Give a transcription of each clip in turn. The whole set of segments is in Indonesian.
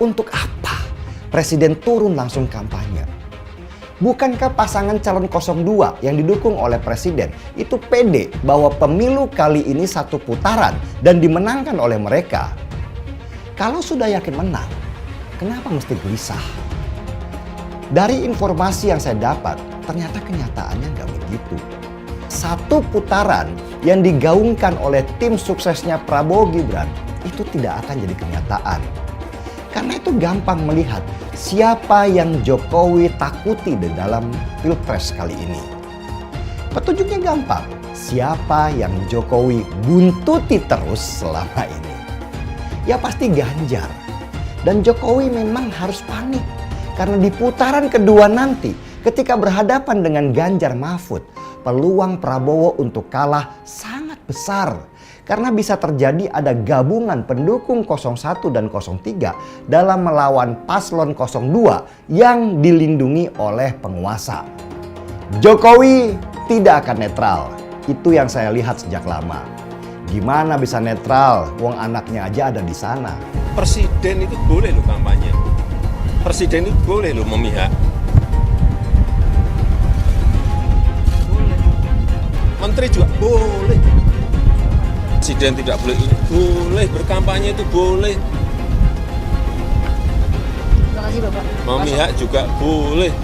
Untuk apa Presiden turun langsung kampanye? Bukankah pasangan calon 02 yang didukung oleh Presiden itu pede bahwa pemilu kali ini satu putaran dan dimenangkan oleh mereka? Kalau sudah yakin menang, kenapa mesti gelisah? Dari informasi yang saya dapat, ternyata kenyataannya nggak begitu. Satu putaran yang digaungkan oleh tim suksesnya Prabowo Gibran itu tidak akan jadi kenyataan. Karena itu gampang melihat siapa yang Jokowi takuti di dalam Pilpres kali ini. Petunjuknya gampang, siapa yang Jokowi buntuti terus selama ini. Ya pasti Ganjar. Dan Jokowi memang harus panik. Karena di putaran kedua nanti ketika berhadapan dengan Ganjar Mahfud, peluang Prabowo untuk kalah sangat besar. Karena bisa terjadi ada gabungan pendukung 01 dan 03 dalam melawan paslon 02 yang dilindungi oleh penguasa. Jokowi tidak akan netral. Itu yang saya lihat sejak lama. Gimana bisa netral? Wong anaknya aja ada di sana. Presiden itu boleh loh kampanye. Presiden itu boleh loh memihak. Menteri juga boleh. Presiden tidak boleh ini, boleh berkampanye itu boleh. Terima kasih Bapak. Memihak juga boleh.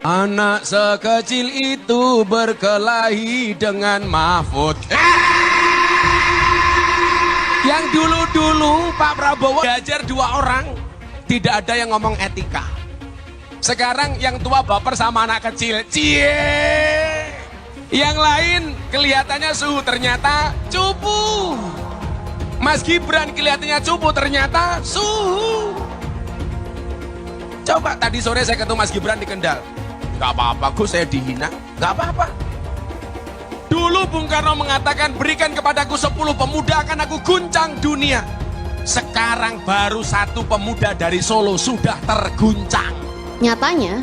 Anak sekecil itu berkelahi dengan Mahfud. Yang dulu-dulu Pak Prabowo diajar 2 orang, tidak ada yang ngomong etika. Sekarang yang tua baper sama anak kecil. Cie. Yang lain kelihatannya suhu, ternyata cupu. Mas Gibran kelihatannya cupu, ternyata suhu. Coba tadi sore saya ketemu Mas Gibran di Kendal. Gak apa-apa, Gus, saya dihina. Gak apa-apa. Dulu Bung Karno mengatakan, berikan kepadaku 10 pemuda akan aku guncang dunia. Sekarang baru 1 pemuda dari Solo sudah terguncang. Nyatanya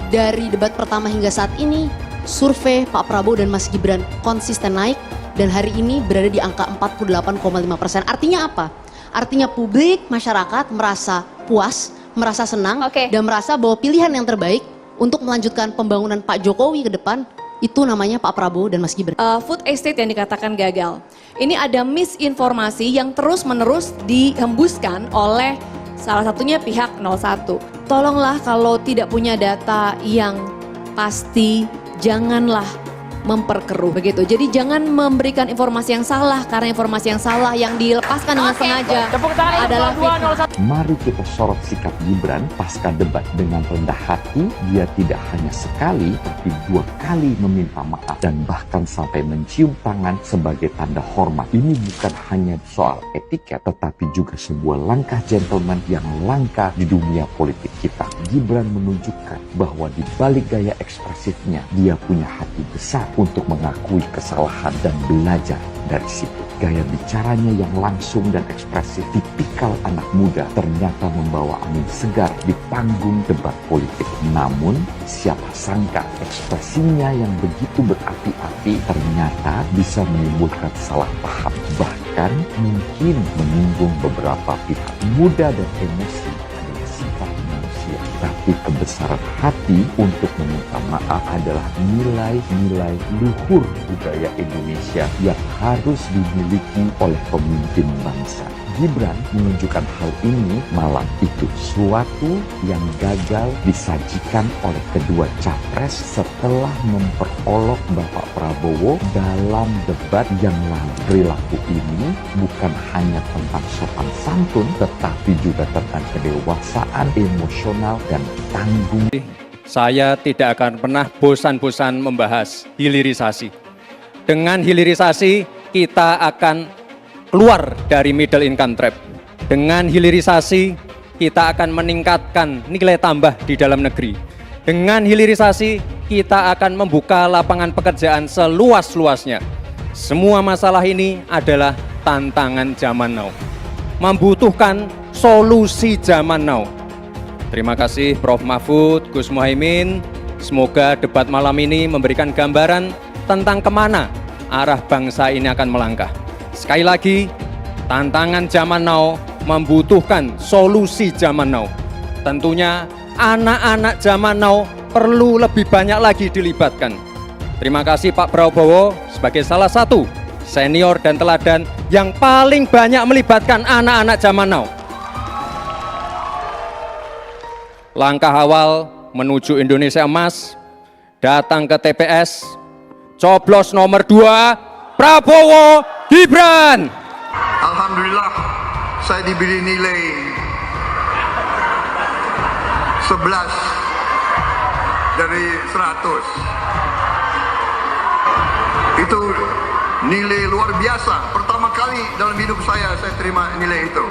dari debat pertama hingga saat ini, survei Pak Prabowo dan Mas Gibran konsisten naik dan hari ini berada di angka 48,5%. Artinya apa? Artinya publik, masyarakat merasa puas, merasa senang, dan merasa bahwa pilihan yang terbaik untuk melanjutkan pembangunan Pak Jokowi ke depan itu namanya Pak Prabowo dan Mas Gibran. Food estate yang dikatakan gagal. Ini ada misinformasi yang terus-menerus dihembuskan oleh salah satunya pihak 01. Tolonglah kalau tidak punya data yang pasti, janganlah memperkeruh begitu. Jadi jangan memberikan informasi yang salah, karena informasi yang salah yang dilepaskan dengan sengaja adalah fitnah. Mari kita sorot sikap Gibran pasca debat dengan rendah hati. Dia tidak hanya sekali, tapi 2 kali meminta maaf dan bahkan sampai mencium tangan sebagai tanda hormat. Ini bukan hanya soal etika, tetapi juga sebuah langkah gentleman yang langka di dunia politik kita. Gibran menunjukkan bahwa di balik gaya ekspresifnya, dia punya hati besar untuk mengakui kesalahan dan belajar dari situ. Gaya bicaranya yang langsung dan ekspresif tipikal anak muda ternyata membawa angin segar di panggung debat politik. Namun siapa sangka ekspresinya yang begitu berapi-api ternyata bisa menimbulkan salah paham, bahkan mungkin menyinggung beberapa pihak. Muda dan emosi adalah sifat manusia, tapi kebesaran hati untuk meminta maaf adalah nilai-nilai luhur budaya Indonesia yang harus dimiliki oleh pemimpin bangsa. Gibran menunjukkan hal ini malam itu, suatu yang gagal disajikan oleh kedua capres setelah memperolok Bapak Prabowo dalam debat yang lalu. Perilaku ini bukan hanya tentang sopan santun, tetapi juga tentang kedewasaan emosional dan tanggung. Saya tidak akan pernah bosan-bosan membahas hilirisasi. Dengan hilirisasi kita akan keluar dari middle income trap. Dengan hilirisasi kita akan meningkatkan nilai tambah di dalam negeri. Dengan hilirisasi kita akan membuka lapangan pekerjaan seluas-luasnya. Semua masalah ini adalah tantangan zaman now, membutuhkan solusi zaman now. Terima kasih Prof. Mahfud, Gus Muhaimin. Semoga debat malam ini memberikan gambaran tentang kemana arah bangsa ini akan melangkah. Sekali lagi, Tantangan zaman now membutuhkan solusi zaman now. Tentunya anak-anak zaman now perlu lebih banyak lagi dilibatkan. Terima kasih Pak Prabowo sebagai salah satu senior dan teladan yang paling banyak melibatkan anak-anak zaman now. Langkah awal menuju Indonesia Emas, datang ke TPS, coblos nomor 2, Prabowo Gibran. Alhamdulillah, saya diberi nilai 11 dari 100. Itu nilai luar biasa. Pertama kali dalam hidup saya terima nilai itu.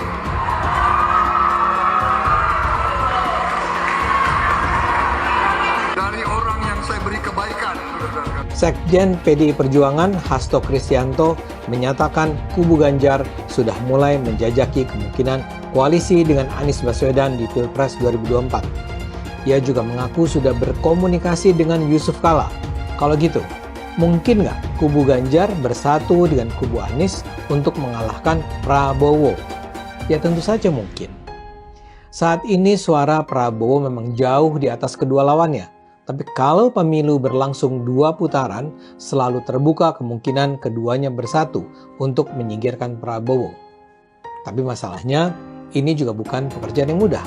Dari orang yang saya beri kebaikan. Sekjen PDI Perjuangan Hasto Kristianto menyatakan kubu Ganjar sudah mulai menjajaki kemungkinan koalisi dengan Anies Baswedan di Pilpres 2024. Ia juga mengaku sudah berkomunikasi dengan Yusuf Kala. Kalau gitu, mungkin nggak kubu Ganjar bersatu dengan kubu Anies untuk mengalahkan Prabowo? Ya tentu saja mungkin. Saat ini suara Prabowo memang jauh di atas kedua lawannya. Tapi kalau pemilu berlangsung 2 putaran, selalu terbuka kemungkinan keduanya bersatu untuk menyingkirkan Prabowo. Tapi masalahnya, ini juga bukan pekerjaan yang mudah.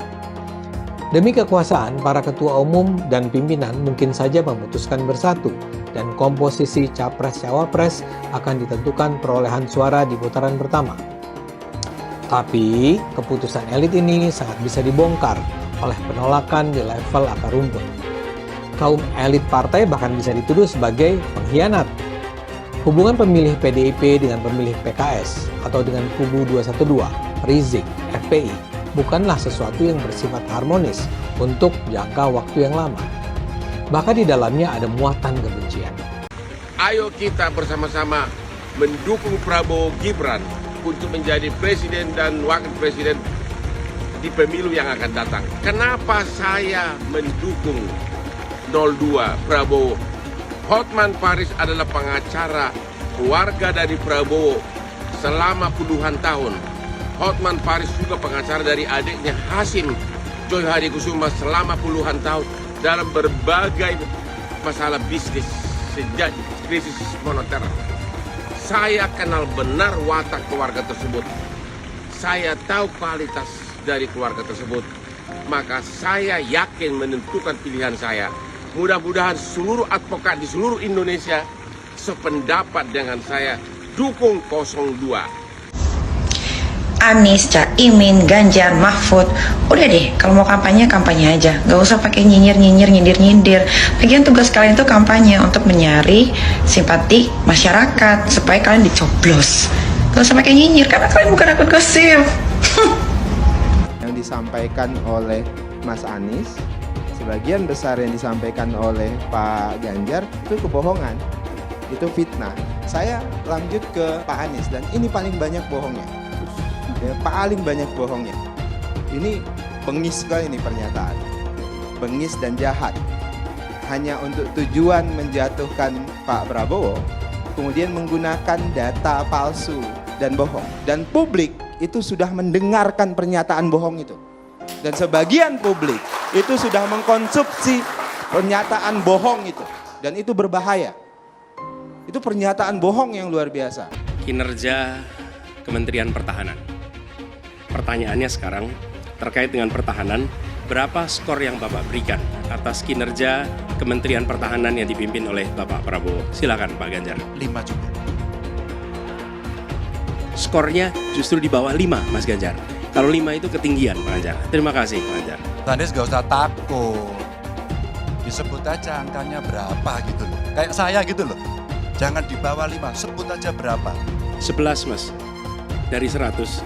Demi kekuasaan, para ketua umum dan pimpinan mungkin saja memutuskan bersatu, dan komposisi Capres-Cawapres akan ditentukan perolehan suara di putaran pertama. Tapi, keputusan elit ini sangat bisa dibongkar oleh penolakan di level akar rumput. Kaum elit partai bahkan bisa dituduh sebagai pengkhianat. Hubungan pemilih PDIP dengan pemilih PKS atau dengan kubu 212, Rizik, FPI bukanlah sesuatu yang bersifat harmonis untuk jangka waktu yang lama. Bahkan di dalamnya ada muatan kebencian. Ayo kita bersama-sama mendukung Prabowo Gibran untuk menjadi presiden dan wakil presiden di pemilu yang akan datang. Kenapa saya mendukung 02 Prabowo? Hotman Paris adalah pengacara keluarga dari Prabowo selama puluhan tahun. Hotman Paris juga pengacara dari adiknya Hasim Joy Hadikusuma selama puluhan tahun dalam berbagai masalah bisnis sejak krisis moneter. Saya kenal benar watak keluarga tersebut. Saya tahu kualitas dari keluarga tersebut. Maka saya yakin menentukan pilihan saya. Mudah-mudahan seluruh advokat di seluruh Indonesia sependapat dengan saya, dukung 02. Anies, Caimin, Ganjar, Mahfud, udah deh, kalau mau kampanye, kampanye aja. Gak usah pakai nyindir. Bagian tugas kalian itu kampanye untuk mencari simpati masyarakat supaya kalian dicoblos. Gak usah pakai nyinyir, karena kalian bukan akun gosip. Yang disampaikan oleh Mas Anies, sebagian besar yang disampaikan oleh Pak Ganjar itu kebohongan, itu fitnah. Saya lanjut ke Pak Anies, dan ini paling banyak bohongnya. Ya, paling banyak bohongnya. Ini bengis sekali ini pernyataan. Bengis dan jahat. Hanya untuk tujuan menjatuhkan Pak Prabowo, kemudian menggunakan data palsu dan bohong. Dan publik itu sudah mendengarkan pernyataan bohong itu. Dan sebagian publik itu sudah mengkonsumsi pernyataan bohong itu. Dan itu berbahaya. Itu pernyataan bohong yang luar biasa. Kinerja Kementerian Pertahanan. Pertanyaannya sekarang terkait dengan pertahanan, berapa skor yang Bapak berikan atas kinerja Kementerian Pertahanan yang dipimpin oleh Bapak Prabowo? Silakan Pak Ganjar. 5 juga. Skornya justru di bawah 5 Mas Ganjar. Kalau 5 itu ketinggian Pak Ganjar. Terima kasih Pak Ganjar. Anies gak usah takut. Disebut aja angkanya berapa gitu loh. Kayak saya gitu loh. Jangan di bawah 5, sebut aja berapa. 11 Mas, dari 100.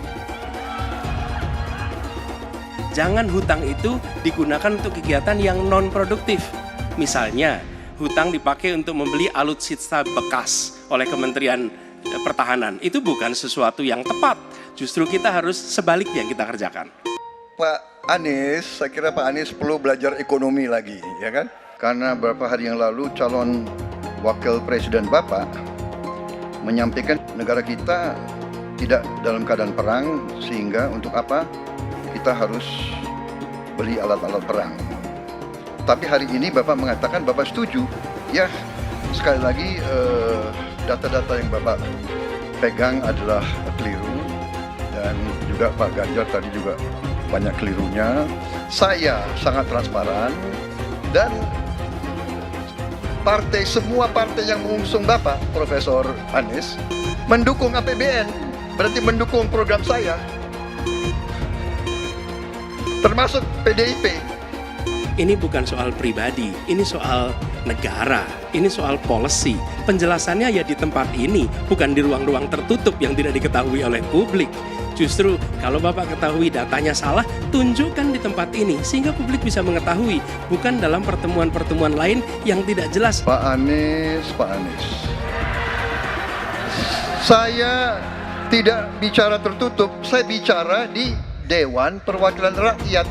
Jangan hutang itu digunakan untuk kegiatan yang non-produktif. Misalnya, hutang dipakai untuk membeli alutsista bekas oleh Kementerian Pertahanan. Itu bukan sesuatu yang tepat. Justru kita harus sebaliknya yang kita kerjakan. Pak Anies, saya kira Pak Anies perlu belajar ekonomi lagi, ya kan? Karena beberapa hari yang lalu calon wakil presiden Bapak menyampaikan negara kita tidak dalam keadaan perang, sehingga untuk apa kita harus beli alat-alat perang. Tapi hari ini Bapak mengatakan Bapak setuju. Ya, sekali lagi data-data yang Bapak pegang adalah keliru, dan juga Pak Ganjar tadi juga banyak kelirunya. Saya sangat transparan, dan semua partai yang mengusung Bapak, Profesor Anies, mendukung APBN, berarti mendukung program saya, termasuk PDIP. Ini bukan soal pribadi, ini soal negara, ini soal policy. Penjelasannya ya di tempat ini, bukan di ruang-ruang tertutup yang tidak diketahui oleh publik. Justru kalau Bapak ketahui datanya salah, tunjukkan di tempat ini sehingga publik bisa mengetahui, bukan dalam pertemuan-pertemuan lain yang tidak jelas. Pak Anies, saya tidak bicara tertutup, saya bicara di Dewan Perwakilan Rakyat,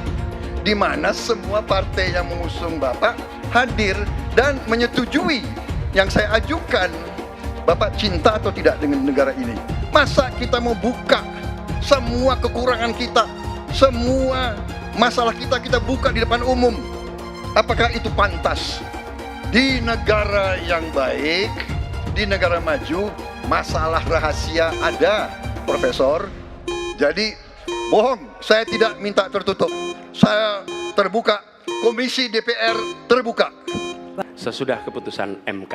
di mana semua partai yang mengusung Bapak hadir dan menyetujui yang saya ajukan. Bapak cinta atau tidak dengan negara ini? Masa kita mau buka semua kekurangan kita, semua masalah kita buka di depan umum? Apakah itu pantas? Di negara yang baik, di negara maju, masalah rahasia ada, Profesor. Jadi bohong, saya tidak minta tertutup. Saya terbuka, Komisi DPR terbuka. Sesudah keputusan MK,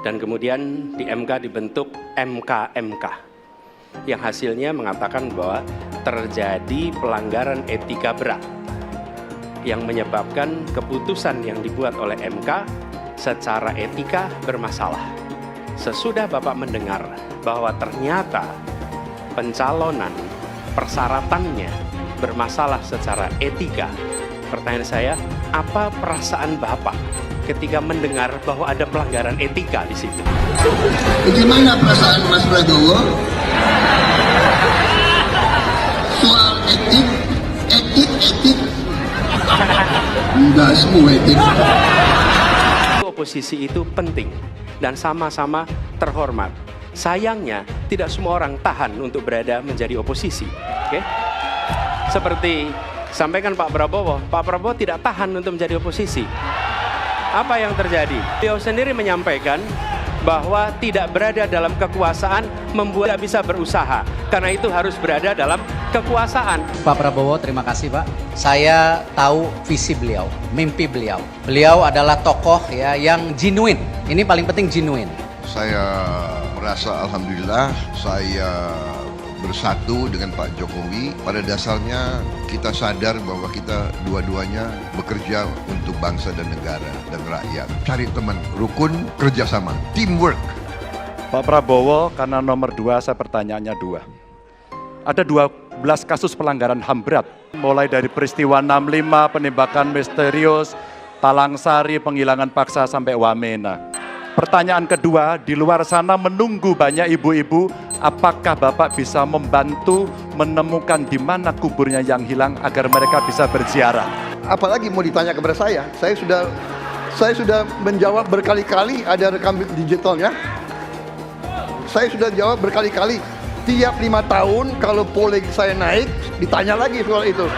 dan kemudian di MK dibentuk MK yang hasilnya mengatakan bahwa terjadi pelanggaran etika berat yang menyebabkan keputusan yang dibuat oleh MK secara etika bermasalah. Sesudah Bapak mendengar bahwa ternyata pencalonan persyaratannya bermasalah secara etika, pertanyaan saya, apa perasaan Bapak ketika mendengar bahwa ada pelanggaran etika di situ? Bagaimana perasaan Mas Prabowo? Soal etik. Enggak semua etik. Oposisi itu penting dan sama-sama terhormat. Sayangnya tidak semua orang tahan untuk berada menjadi oposisi. Oke? Seperti sampaikan Pak Prabowo tidak tahan untuk menjadi oposisi. Apa yang terjadi? Beliau sendiri menyampaikan bahwa tidak berada dalam kekuasaan membuat tidak bisa berusaha. Karena itu harus berada dalam kekuasaan. Pak Prabowo, terima kasih Pak. Saya tahu visi beliau, mimpi beliau. Beliau adalah tokoh ya yang genuine. Ini paling penting genuine. Saya merasa alhamdulillah saya bersatu dengan Pak Jokowi. Pada dasarnya kita sadar bahwa kita dua-duanya bekerja untuk bangsa dan negara dan rakyat. Cari teman, rukun, kerjasama, teamwork. Pak Prabowo, karena nomor 2 saya pertanyaannya 2. Ada 12 kasus pelanggaran HAM berat. Mulai dari peristiwa 65, penembakan misterius, Talang Sari, penghilangan paksa sampai Wamena. Pertanyaan kedua, di luar sana menunggu banyak ibu-ibu, apakah Bapak bisa membantu menemukan di mana kuburnya yang hilang agar mereka bisa berziarah? Apalagi mau ditanya kepada saya sudah menjawab berkali-kali, ada rekam digitalnya. Saya sudah jawab berkali-kali, tiap 5 tahun kalau polling saya naik, ditanya lagi soal itu.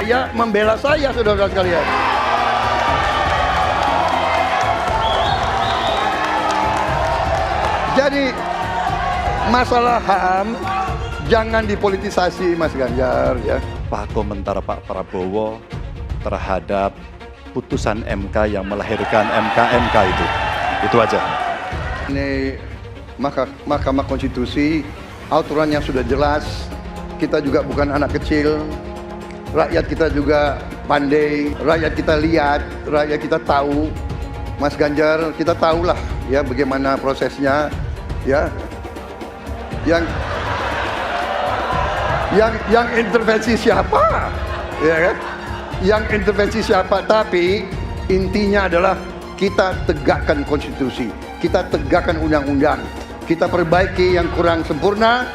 Ya, membela saya, saudara sekalian. Jadi masalah HAM jangan dipolitisasi, Mas Ganjar, ya. Pak, komentar Pak Prabowo terhadap putusan MK yang melahirkan MK itu. Itu aja. Ini Mahkamah Konstitusi, aturan yang sudah jelas. Kita juga bukan anak kecil. Rakyat kita juga pandai, rakyat kita lihat, rakyat kita tahu. Mas Ganjar, kita tahulah ya bagaimana prosesnya, ya. Yang intervensi siapa? Ya kan? Yang intervensi siapa? Tapi intinya adalah kita tegakkan konstitusi, kita tegakkan undang-undang, kita perbaiki yang kurang sempurna,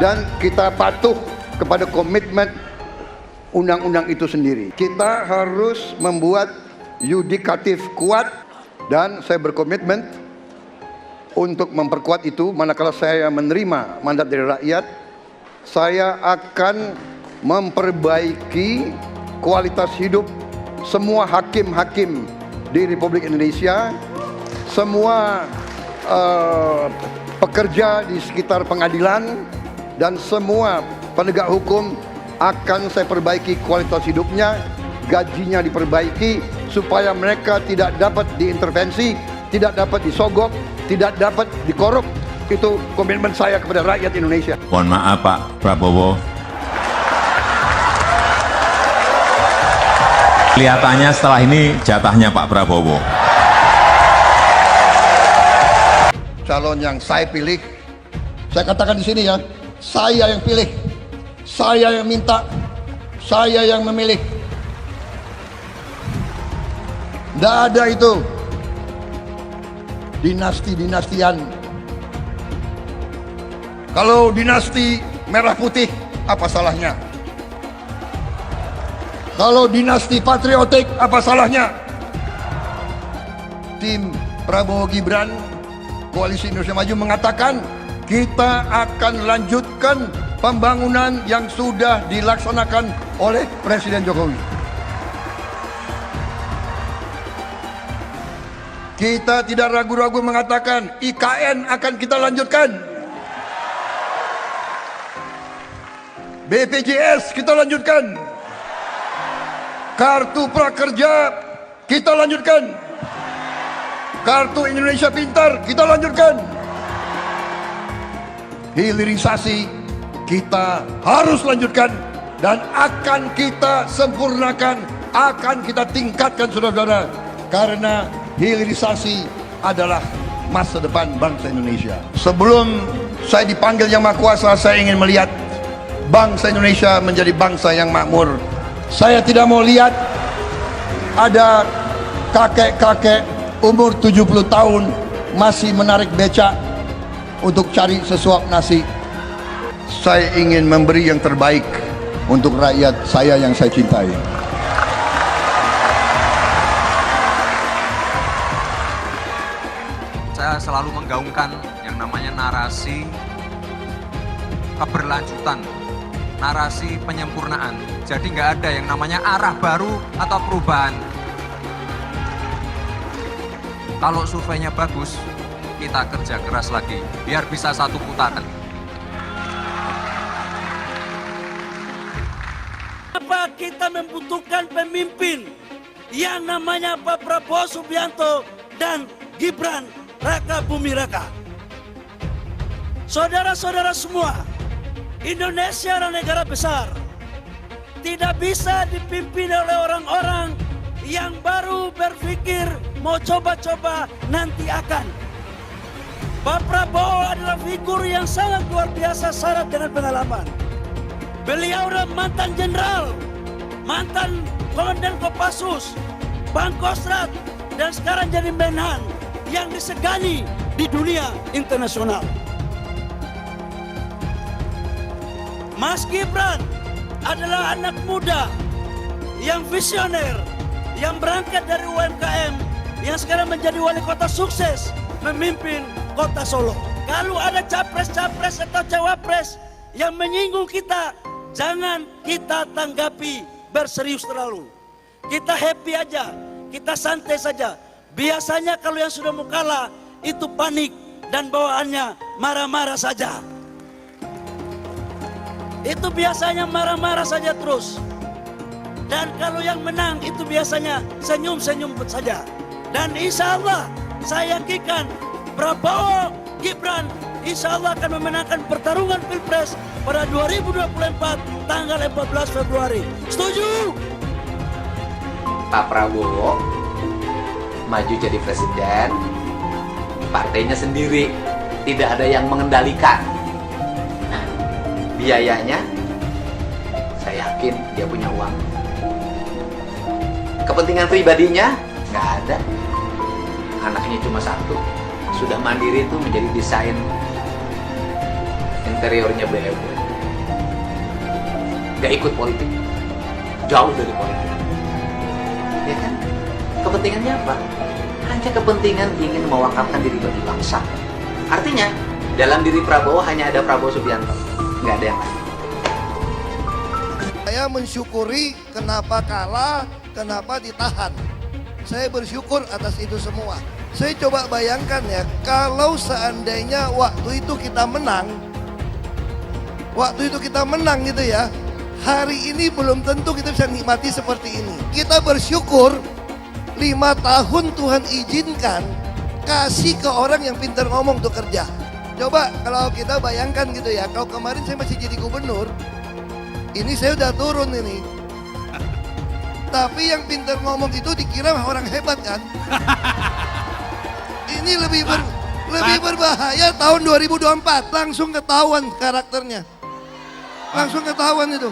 dan kita patuh kepada komitmen undang-undang itu sendiri. Kita harus membuat yudikatif kuat Dan saya berkomitmen untuk memperkuat itu. Manakala saya menerima mandat dari rakyat, saya akan memperbaiki kualitas hidup semua hakim-hakim di Republik Indonesia, semua pekerja di sekitar pengadilan, dan semua penegak hukum akan saya perbaiki kualitas hidupnya, gajinya diperbaiki supaya mereka tidak dapat diintervensi, tidak dapat disogok, tidak dapat dikorup. Itu komitmen saya kepada rakyat Indonesia. Mohon maaf Pak Prabowo. Kelihatannya setelah ini jatahnya Pak Prabowo. Calon yang saya pilih, saya katakan di sini ya, saya yang pilih, saya yang minta, saya yang memilih. Tidak ada itu dinasti-dinastian. Kalau dinasti merah putih, apa salahnya? Kalau dinasti patriotik, apa salahnya? Tim Prabowo Gibran, Koalisi Indonesia Maju mengatakan kita akan lanjutkan pembangunan yang sudah dilaksanakan oleh Presiden Jokowi. Kita tidak ragu-ragu mengatakan IKN akan kita lanjutkan. BPJS kita lanjutkan. Kartu Prakerja kita lanjutkan. Kartu Indonesia Pintar kita lanjutkan. Hilirisasi kita harus lanjutkan dan akan kita sempurnakan, akan kita tingkatkan saudara-saudara, karena hilirisasi adalah masa depan bangsa Indonesia. Sebelum saya dipanggil Yang Maha Kuasa, saya ingin melihat bangsa Indonesia menjadi bangsa yang makmur. Saya tidak mau lihat ada kakek-kakek umur 70 tahun masih menarik becak untuk cari sesuap nasi. Saya ingin memberi yang terbaik untuk rakyat saya yang saya cintai. Saya selalu menggaungkan yang namanya narasi keberlanjutan, narasi penyempurnaan. Jadi nggak ada yang namanya arah baru atau perubahan. Kalau surveinya bagus, kita kerja keras lagi, biar bisa satu putaran. Apa kita membutuhkan pemimpin yang namanya Pak Prabowo Subianto dan Gibran Raka Buming Raka. Saudara-saudara semua, Indonesia adalah negara besar. Tidak bisa dipimpin oleh orang-orang yang baru berpikir mau coba-coba nanti akan. Pak Prabowo adalah figur yang sangat luar biasa syarat dengan pengalaman. Beliau adalah mantan jenderal, mantan komandan Kopassus, Pangkostrat, dan sekarang jadi Menhan yang disegani di dunia internasional. Mas Gibran adalah anak muda yang visioner, yang berangkat dari UMKM, yang sekarang menjadi wali kota sukses memimpin kota Solo. Kalau ada capres-capres atau cawapres yang menyinggung kita, jangan kita tanggapi berserius terlalu. Kita happy aja, kita santai saja. Biasanya kalau yang sudah mau kalah itu panik dan bawaannya marah-marah saja. Itu biasanya marah-marah saja terus. Dan kalau yang menang itu biasanya senyum-senyum saja. Dan insya Allah saya yakinkan Prabowo Gibran insya Allah akan memenangkan pertarungan Pilpres pada 2024 tanggal 14 Februari. Setuju? Pak Prabowo maju jadi presiden, partainya sendiri, tidak ada yang mengendalikan. Nah, biayanya saya yakin dia punya uang. Kepentingan pribadinya nggak ada. Anaknya cuma satu, sudah mandiri itu menjadi desain interiornya BMW. Nggak ikut politik, jauh dari politik. Ya kan? Kepentingannya apa? hanya kepentingan ingin mewakafkan diri bagi bangsa. Artinya, dalam diri Prabowo hanya ada Prabowo Subianto, nggak ada yang lain. Saya mensyukuri kenapa kalah, kenapa ditahan. Saya bersyukur atas itu semua. Saya coba bayangkan ya, kalau seandainya waktu itu kita menang gitu ya, hari ini belum tentu kita bisa nikmati seperti ini. Kita bersyukur 5 tahun Tuhan izinkan kasih ke orang yang pintar ngomong untuk kerja. Coba kalau kita bayangkan gitu ya, kalau kemarin saya masih jadi gubernur, ini saya udah turun ini. Tapi yang pintar ngomong itu dikira orang hebat kan? Ini lebih berbahaya tahun 2024. Langsung ketahuan karakternya. Langsung ketahuan itu.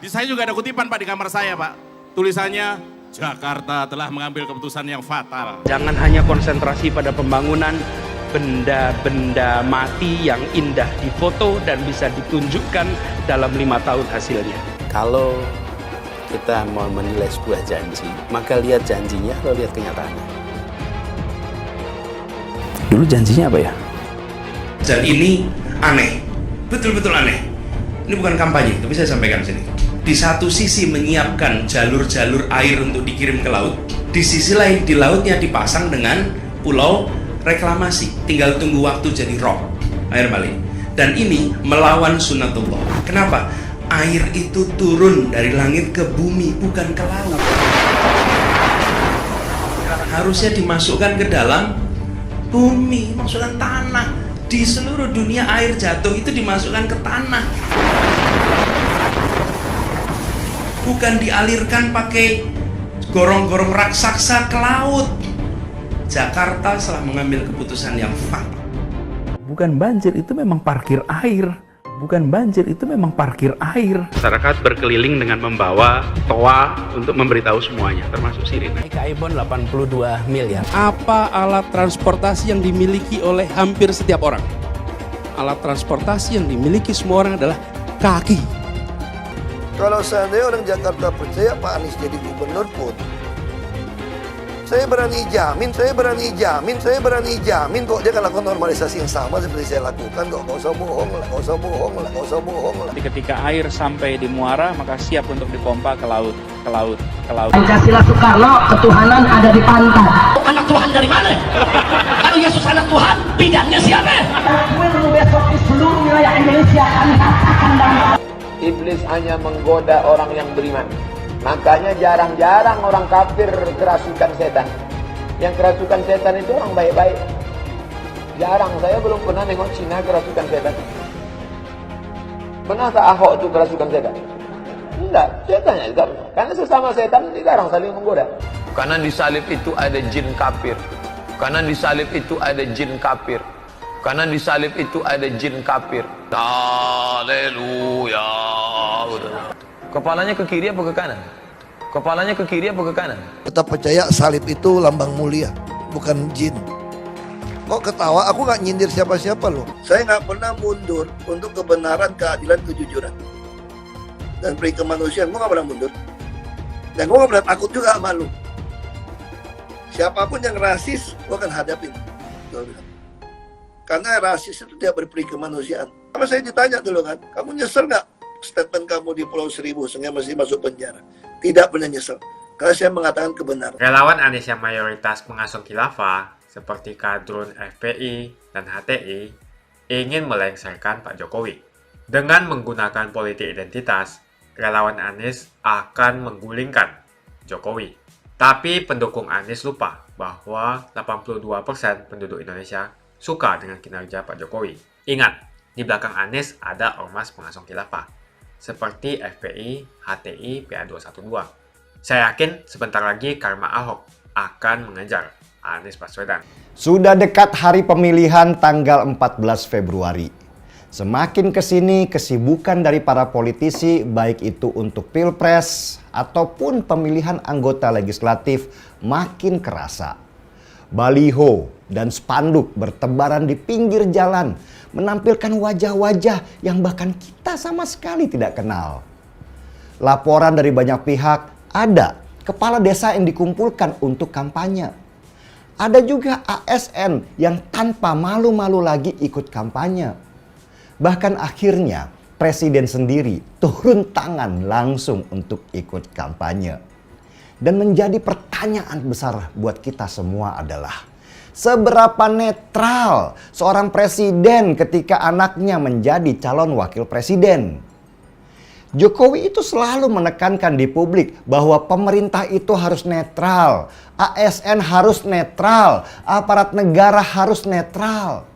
Di saya juga ada kutipan Pak di kamar saya Pak. Tulisannya, Jakarta telah mengambil keputusan yang fatal. Jangan hanya konsentrasi pada pembangunan benda-benda mati yang indah difoto dan bisa ditunjukkan dalam 5 tahun hasilnya. Kalau kita mau menilai sebuah janji, maka lihat janjinya atau lihat kenyataannya. Dulu janjinya apa ya? Dan ini aneh, betul-betul aneh. Ini bukan kampanye, tapi saya sampaikan sini. Di satu sisi menyiapkan jalur-jalur air untuk dikirim ke laut, di sisi lain di lautnya dipasang dengan pulau reklamasi, tinggal tunggu waktu jadi rob, air balik. Dan ini melawan sunatullah. Kenapa? Air itu turun dari langit ke bumi, bukan ke laut. Harusnya dimasukkan ke dalam bumi, masukkan tanah. Di seluruh dunia air jatuh itu dimasukkan ke tanah. Bukan dialirkan pakai gorong-gorong raksasa ke laut. Jakarta telah mengambil keputusan yang fatal. Bukan banjir, itu memang parkir air. Bukan banjir, itu memang parkir air. Masyarakat berkeliling dengan membawa toa untuk memberitahu semuanya, termasuk sirine. Ibon 82 miliar. Apa alat transportasi yang dimiliki oleh hampir setiap orang? Alat transportasi yang dimiliki semua orang adalah kaki. Kalau seandainya orang Jakarta percaya Pak Anies jadi gubernur pun, saya berani jamin kok dia akan lakukan normalisasi yang sama seperti saya lakukan kok. Nggak usah bohong lah. Ketika air sampai di muara, maka siap untuk dipompa ke laut. Pancasila Soekarno, ketuhanan ada di pantai. Anak Tuhan dari mana? Kalau Yesus anak Tuhan, bidangnya siapa? Besok di seluruh wilayah Indonesia kami katakan Iblis hanya menggoda orang yang beriman. Makanya jarang-jarang orang kafir kerasukan setan. Yang kerasukan setan itu orang baik-baik. Jarang, saya belum pernah nengok Cina kerasukan setan. Pernah tak Ahok itu kerasukan setan? Enggak, setannya juga. Karena sesama setan dilarang saling menggoda. Karena di salib itu ada jin kafir. Karena di salib itu ada jin kafir. Karena di salib itu ada jin kafir. Haleluya. Kepalanya ke kiri apa ke kanan? Kepalanya ke kiri apa ke kanan? Tetap percaya salib itu lambang mulia, bukan jin. Kok ketawa? Aku nggak nyindir siapa-siapa loh. Saya nggak pernah mundur untuk kebenaran, keadilan, kejujuran. Dan peri kemanusiaan, gue nggak pernah mundur. Dan gue nggak pernah takut juga sama lu. Siapapun yang rasis, gue akan hadapin. Karena rasis itu tidak berperi kemanusiaan. Sama saya ditanya dulu kan, kamu nyesel nggak statement kamu di Pulau Seribu sehingga masih masuk penjara? Tidak pernah nyesel, karena saya mengatakan kebenaran. Relawan Anies yang mayoritas pengasuh khilafah seperti kadrun FPI dan HTI ingin melengsarkan Pak Jokowi. Dengan menggunakan politik identitas, relawan Anies akan menggulingkan Jokowi. Tapi pendukung Anies lupa bahwa 82% penduduk Indonesia suka dengan kinerja Pak Jokowi. Ingat, di belakang Anies ada ormas pengasuh khilafah seperti FPI, HTI, PA212. Saya yakin sebentar lagi karma Ahok akan mengejar Anies Baswedan. Sudah dekat hari pemilihan tanggal 14 Februari. Semakin kesini kesibukan dari para politisi baik itu untuk pilpres ataupun pemilihan anggota legislatif makin kerasa. Baliho dan spanduk bertebaran di pinggir jalan menampilkan wajah-wajah yang bahkan kita sama sekali tidak kenal. Laporan dari banyak pihak, ada kepala desa yang dikumpulkan untuk kampanye. Ada juga ASN yang tanpa malu-malu lagi ikut kampanye. Bahkan akhirnya Presiden sendiri turun tangan langsung untuk ikut kampanye. Dan menjadi pertanyaan besar buat kita semua adalah, seberapa netral seorang presiden ketika anaknya menjadi calon wakil presiden? Jokowi itu selalu menekankan di publik bahwa pemerintah itu harus netral, ASN harus netral, aparat negara harus netral.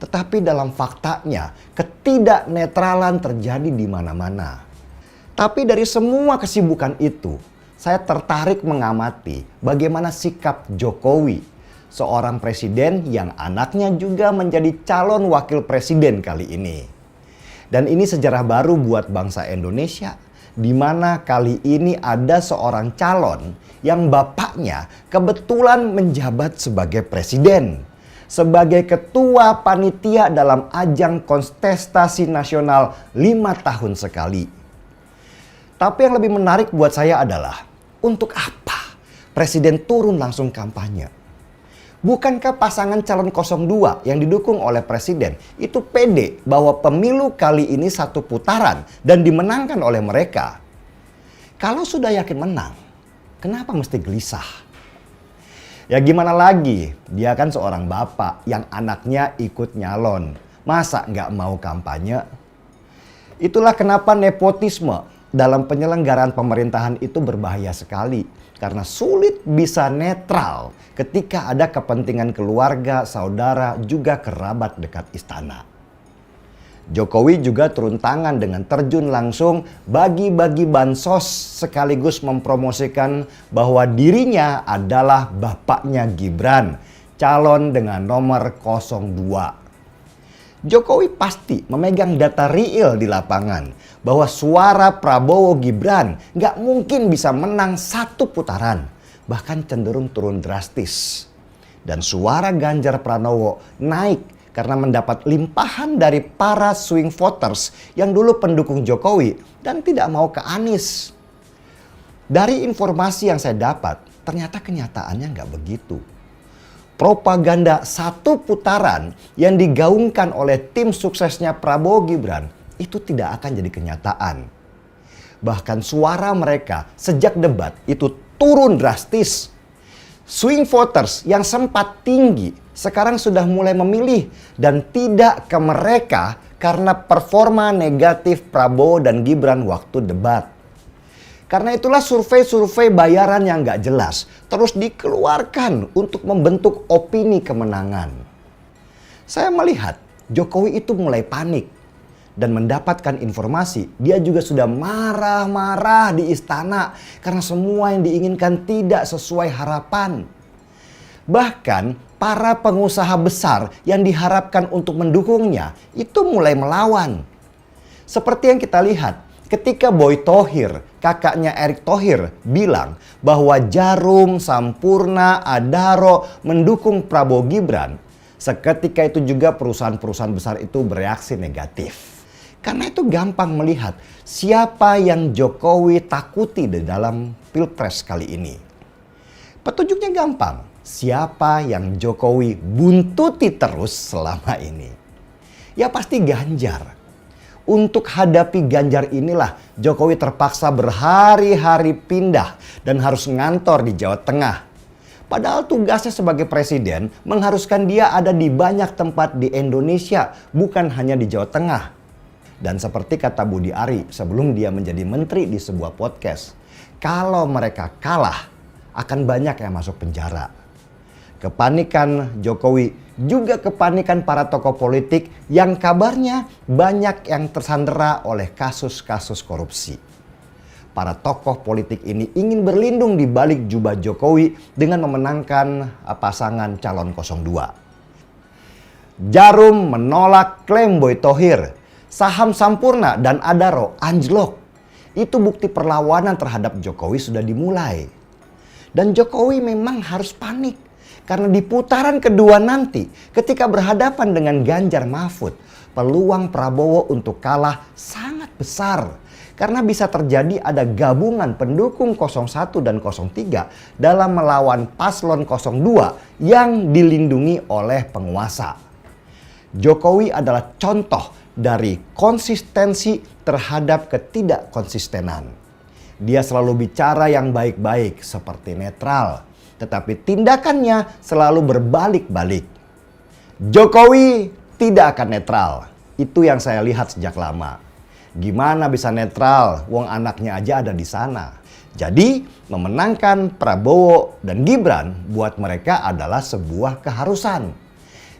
Tetapi dalam faktanya, ketidaknetralan terjadi di mana-mana. Tapi dari semua kesibukan itu, saya tertarik mengamati bagaimana sikap Jokowi, seorang presiden yang anaknya juga menjadi calon wakil presiden kali ini. Dan ini sejarah baru buat bangsa Indonesia, di mana kali ini ada seorang calon yang bapaknya kebetulan menjabat sebagai presiden, sebagai ketua panitia dalam ajang kontestasi nasional 5 tahun sekali. Tapi yang lebih menarik buat saya adalah, untuk apa presiden turun langsung kampanye? Bukankah pasangan calon 02 yang didukung oleh presiden itu pede bahwa pemilu kali ini satu putaran dan dimenangkan oleh mereka? Kalau sudah yakin menang, kenapa mesti gelisah? Ya gimana lagi, dia kan seorang bapak yang anaknya ikut nyalon. Masa nggak mau kampanye? Itulah kenapa nepotisme dalam penyelenggaraan pemerintahan itu berbahaya sekali. Karena sulit bisa netral ketika ada kepentingan keluarga, saudara, juga kerabat dekat istana. Jokowi juga turun tangan dengan terjun langsung bagi-bagi bansos sekaligus mempromosikan bahwa dirinya adalah bapaknya Gibran, calon dengan nomor 02. Jokowi pasti memegang data real di lapangan bahwa suara Prabowo Gibran nggak mungkin bisa menang satu putaran, bahkan cenderung turun drastis. Dan suara Ganjar Pranowo naik karena mendapat limpahan dari para swing voters yang dulu pendukung Jokowi dan tidak mau ke Anies. Dari informasi yang saya dapat, ternyata kenyataannya nggak begitu. Propaganda satu putaran yang digaungkan oleh tim suksesnya Prabowo Gibran itu tidak akan jadi kenyataan. Bahkan suara mereka sejak debat itu turun drastis. Swing voters yang sempat tinggi sekarang sudah mulai memilih dan tidak ke mereka karena performa negatif Prabowo dan Gibran waktu debat. Karena itulah survei-survei bayaran yang gak jelas terus dikeluarkan untuk membentuk opini kemenangan. Saya melihat Jokowi itu mulai panik dan mendapatkan informasi dia juga sudah marah-marah di istana karena semua yang diinginkan tidak sesuai harapan. Bahkan para pengusaha besar yang diharapkan untuk mendukungnya itu mulai melawan. Seperti yang kita lihat ketika Boy Thohir, kakaknya Erick Thohir, bilang bahwa Jarum, Sampurna, Adaro mendukung Prabowo Gibran. Seketika itu juga perusahaan-perusahaan besar itu bereaksi negatif. Karena itu gampang melihat siapa yang Jokowi takuti di dalam Pilpres kali ini. Petunjuknya gampang. Siapa yang Jokowi buntuti terus selama ini? Ya pasti Ganjar. Untuk hadapi Ganjar inilah Jokowi terpaksa berhari-hari pindah dan harus ngantor di Jawa Tengah. Padahal tugasnya sebagai presiden mengharuskan dia ada di banyak tempat di Indonesia, bukan hanya di Jawa Tengah. Dan seperti kata Budi Ari sebelum dia menjadi menteri di sebuah podcast, kalau mereka kalah akan banyak yang masuk penjara. Kepanikan Jokowi juga kepanikan para tokoh politik yang kabarnya banyak yang tersandera oleh kasus-kasus korupsi. Para tokoh politik ini ingin berlindung di balik jubah Jokowi dengan memenangkan pasangan calon 02. Jarum menolak klaim Boy Thohir. Saham Sampurna dan Adaro anjlok. Itu bukti perlawanan terhadap Jokowi sudah dimulai. Dan Jokowi memang harus panik. Karena di putaran kedua nanti ketika berhadapan dengan Ganjar Mahfud, peluang Prabowo untuk kalah sangat besar. Karena bisa terjadi ada gabungan pendukung 01 dan 03 dalam melawan paslon 02 yang dilindungi oleh penguasa. Jokowi adalah contoh dari konsistensi terhadap ketidakkonsistenan. Dia selalu bicara yang baik-baik seperti netral, tetapi tindakannya selalu berbalik-balik. Jokowi tidak akan netral. Itu yang saya lihat sejak lama. Gimana bisa netral? Wong anaknya aja ada di sana. Jadi memenangkan Prabowo dan Gibran buat mereka adalah sebuah keharusan.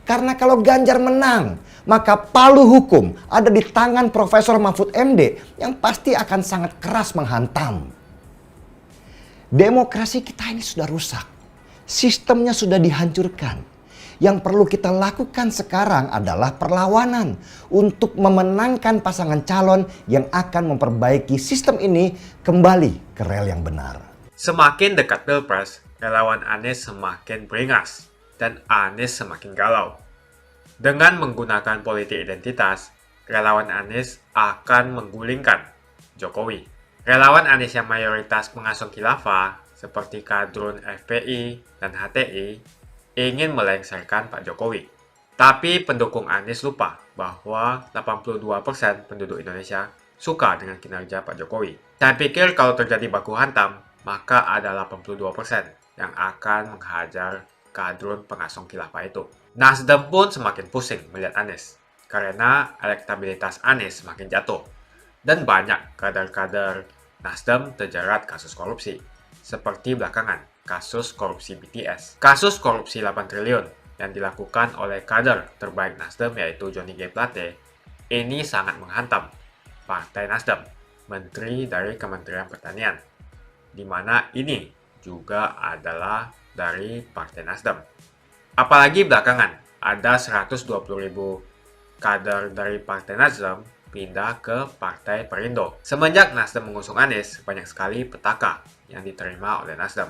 Karena kalau Ganjar menang, maka palu hukum ada di tangan Profesor Mahfud MD yang pasti akan sangat keras menghantam. Demokrasi kita ini sudah rusak. Sistemnya sudah dihancurkan. Yang perlu kita lakukan sekarang adalah perlawanan untuk memenangkan pasangan calon yang akan memperbaiki sistem ini kembali ke rel yang benar. Semakin dekat Pilpres, relawan Anies semakin beringas dan Anies semakin galau. Dengan menggunakan politik identitas, relawan Anies akan menggulingkan Jokowi. Relawan Anies yang mayoritas mengusung khilafah seperti kadrun FPI dan HTI ingin melengsarkan Pak Jokowi. Tapi pendukung Anies lupa bahwa 82% penduduk Indonesia suka dengan kinerja Pak Jokowi. Saya pikir kalau terjadi baku hantam, maka ada 82% yang akan menghajar kadrun pengusung khilafah itu. Nasdem pun semakin pusing melihat Anies, karena elektabilitas Anies semakin jatuh. Dan banyak kader-kader Nasdem terjerat kasus korupsi, seperti belakangan kasus korupsi BTS. Kasus korupsi 8 triliun yang dilakukan oleh kader terbaik Nasdem yaitu Johnny G. Plate ini sangat menghantam Partai Nasdem, menteri dari Kementerian Pertanian, di mana ini juga adalah dari Partai Nasdem. Apalagi belakangan ada 120.000 kader dari Partai Nasdem pindah ke Partai Perindo. Semenjak Nasdem mengusung Anies, banyak sekali petaka yang diterima oleh Nasdem.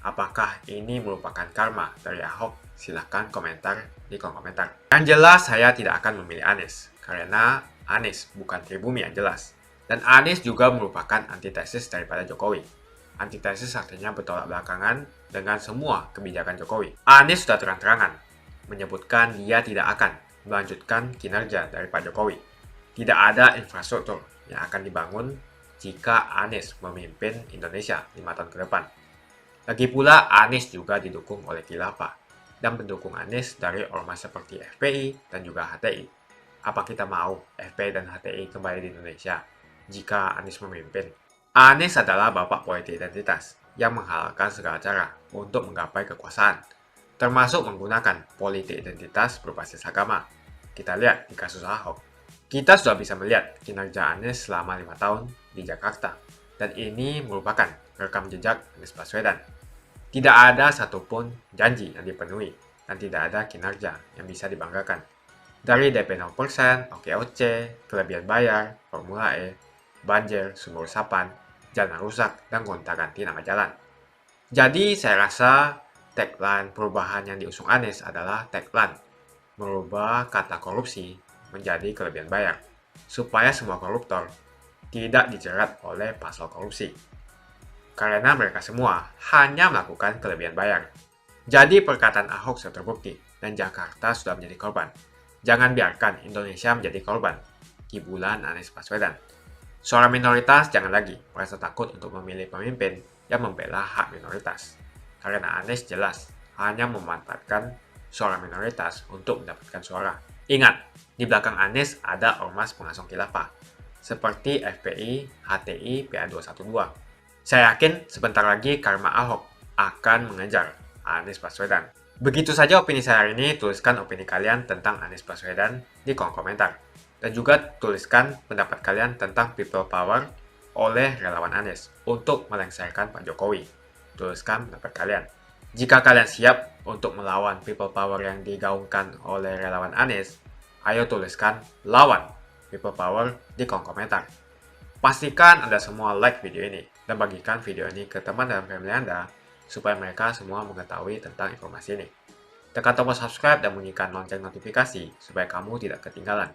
Apakah ini merupakan karma dari Ahok? Silahkan komentar di kolom komentar. Yang jelas saya tidak akan memilih Anies, karena Anies bukan pribumi yang jelas. Dan Anies juga merupakan antitesis daripada Jokowi. Antitesis artinya bertolak belakangan dengan semua kebijakan Jokowi. Anies sudah terang-terangan menyebutkan dia tidak akan melanjutkan kinerja dari Pak Jokowi. Tidak ada infrastruktur yang akan dibangun jika Anies memimpin Indonesia 5 tahun ke depan. Lagi pula Anies juga didukung oleh khilafah dan pendukung Anies dari ormas seperti FPI dan juga HTI. Apa kita mau FPI dan HTI kembali di Indonesia jika Anies memimpin? Anies adalah bapak politik identitas yang menghalalkan segala cara untuk menggapai kekuasaan, termasuk menggunakan politik identitas berbasis agama. Kita lihat di kasus Ahok. Kita sudah bisa melihat kinerja Anies selama 5 tahun di Jakarta, dan ini merupakan rekam jejak Anies Baswedan. Tidak ada satupun janji yang dipenuhi, dan tidak ada kinerja yang bisa dibanggakan. Dari DP 0%, OKOC, kelebihan bayar, Formula E, banjir, sumur resapan, jalan rusak, dan gonta-ganti nama jalan. Jadi saya rasa tagline perubahan yang diusung Anies adalah tagline merubah kata korupsi menjadi kelebihan bayar, supaya semua koruptor tidak dijerat oleh pasal korupsi. Karena mereka semua hanya melakukan kelebihan bayar. Jadi perkataan Ahok sudah terbukti dan Jakarta sudah menjadi korban. Jangan biarkan Indonesia menjadi korban kibulan Anies Baswedan. Suara minoritas jangan lagi merasa takut untuk memilih pemimpin yang membela hak minoritas. Karena Anies jelas hanya memanfaatkan suara minoritas untuk mendapatkan suara. Ingat, di belakang Anies ada ormas pengusung khilafah seperti FPI, HTI, PA212. Saya yakin sebentar lagi karma Ahok akan mengejar Anies Baswedan. Begitu saja opini saya hari ini. Tuliskan opini kalian tentang Anies Baswedan di kolom komentar. Dan juga tuliskan pendapat kalian tentang people power oleh relawan Anies untuk melengsarkan Pak Jokowi. Tuliskan pendapat kalian. Jika kalian siap untuk melawan people power yang digaungkan oleh relawan Anies, ayo tuliskan lawan people power di kolom komentar. Pastikan Anda semua like video ini dan bagikan video ini ke teman dan family Anda supaya mereka semua mengetahui tentang informasi ini. Tekan tombol subscribe dan bunyikan lonceng notifikasi supaya kamu tidak ketinggalan